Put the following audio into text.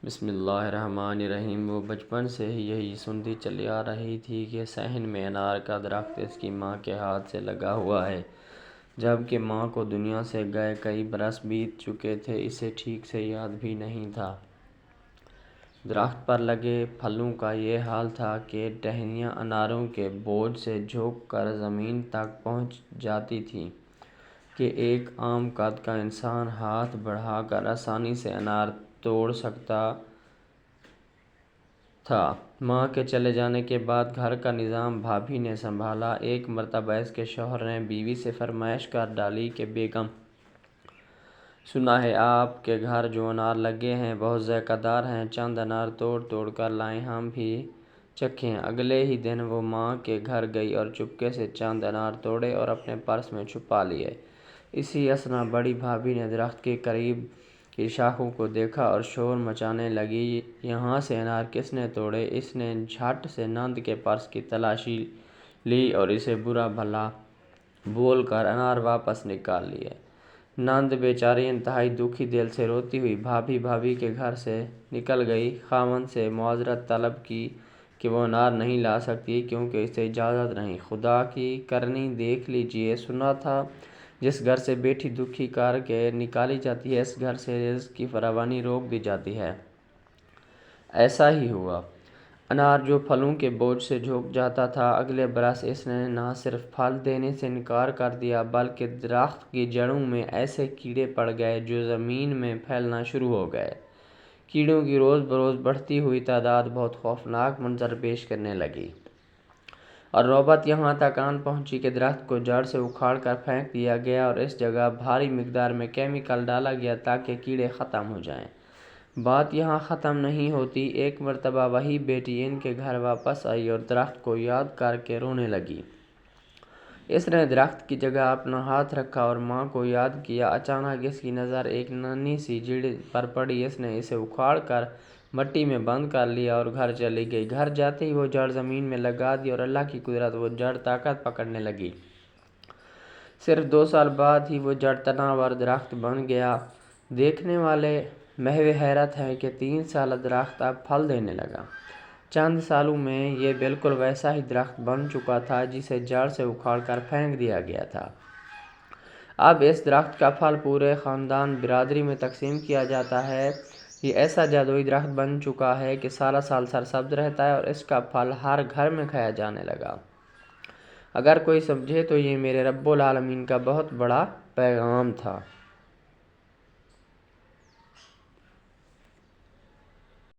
بسم اللہ الرحمن الرحیم۔ وہ بچپن سے ہی یہی سنتی چلی آ رہی تھی کہ صحن میں انار کا درخت اس کی ماں کے ہاتھ سے لگا ہوا ہے، جبکہ ماں کو دنیا سے گئے کئی برس بیت چکے تھے۔ اسے ٹھیک سے یاد بھی نہیں تھا۔ درخت پر لگے پھلوں کا یہ حال تھا کہ ٹہنیاں اناروں کے بوجھ سے جھک کر زمین تک پہنچ جاتی تھیں کہ ایک عام قد کا انسان ہاتھ بڑھا کر آسانی سے انار توڑ سکتا تھا۔ ماں کے چلے جانے کے بعد گھر کا نظام بھابھی نے سنبھالا۔ ایک مرتبہ اس کے شوہر نے بیوی سے فرمائش کر ڈالی کہ بیگم، سنا ہے آپ کے گھر جو انار لگے ہیں بہت ذائقہ دار ہیں، چند انار توڑ توڑ کر لائیں، ہم بھی چکھیں۔ اگلے ہی دن وہ ماں کے گھر گئی اور چپکے سے چند انار توڑے اور اپنے پرس میں چھپا لیے۔ اسی اثنا بڑی بھابھی نے درخت کے قریب کی شاخوں کو دیکھا اور شور مچانے لگی، یہاں سے انار کس نے توڑے؟ اس نے جھٹ سے نند کے پرس کی تلاشی لی اور اسے برا بھلا بول کر انار واپس نکال لیے۔ نند بیچاری انتہائی دکھی دل سے روتی ہوئی بھابھی کے گھر سے نکل گئی، خاوند سے معذرت طلب کی کہ وہ انار نہیں لا سکتی کیونکہ اسے اجازت نہیں۔ خدا کی کرنی دیکھ لیجیے، سنا تھا جس گھر سے بیٹی دکھی کر کے نکالی جاتی ہے اس گھر سے رزق کی فراوانی روک دی جاتی ہے۔ ایسا ہی ہوا۔ انار جو پھلوں کے بوجھ سے جھک جاتا تھا، اگلے برس اس نے نہ صرف پھل دینے سے انکار کر دیا بلکہ درخت کی جڑوں میں ایسے کیڑے پڑ گئے جو زمین میں پھیلنا شروع ہو گئے۔ کیڑوں کی روز بروز بڑھتی ہوئی تعداد بہت خوفناک منظر پیش کرنے لگی اور نوبت یہاں تک آن پہنچی کہ درخت کو جڑ سے اکھاڑ کر پھینک دیا گیا اور اس جگہ بھاری مقدار میں کیمیکل ڈالا گیا تاکہ کیڑے ختم ہو جائیں۔ بات یہاں ختم نہیں ہوتی۔ ایک مرتبہ وہی بیٹی ان کے گھر واپس آئی اور درخت کو یاد کر کے رونے لگی۔ اس نے درخت کی جگہ اپنا ہاتھ رکھا اور ماں کو یاد کیا۔ اچانک اس کی نظر ایک ننھی سی جڑ پر پڑی۔ اس نے اسے اکھاڑ کر مٹی میں بند کر لیا اور گھر چلی گئی۔ گھر جاتے ہی وہ جڑ زمین میں لگا دی اور اللہ کی قدرت وہ جڑ طاقت پکڑنے لگی۔ صرف 2 سال بعد ہی وہ جڑ تناور درخت بن گیا۔ دیکھنے والے محو حیرت ہیں کہ 3 سالہ درخت اب پھل دینے لگا۔ چند سالوں میں یہ بالکل ویسا ہی درخت بن چکا تھا جسے جڑ سے اکھاڑ کر پھینک دیا گیا تھا۔ اب اس درخت کا پھل پورے خاندان برادری میں تقسیم کیا جاتا ہے۔ یہ ایسا جادوئی درخت بن چکا ہے کہ سالہ سال سرسبز رہتا ہے اور اس کا پھل ہر گھر میں کھایا جانے لگا۔ اگر کوئی سمجھے تو یہ میرے رب العالمین کا بہت بڑا پیغام تھا۔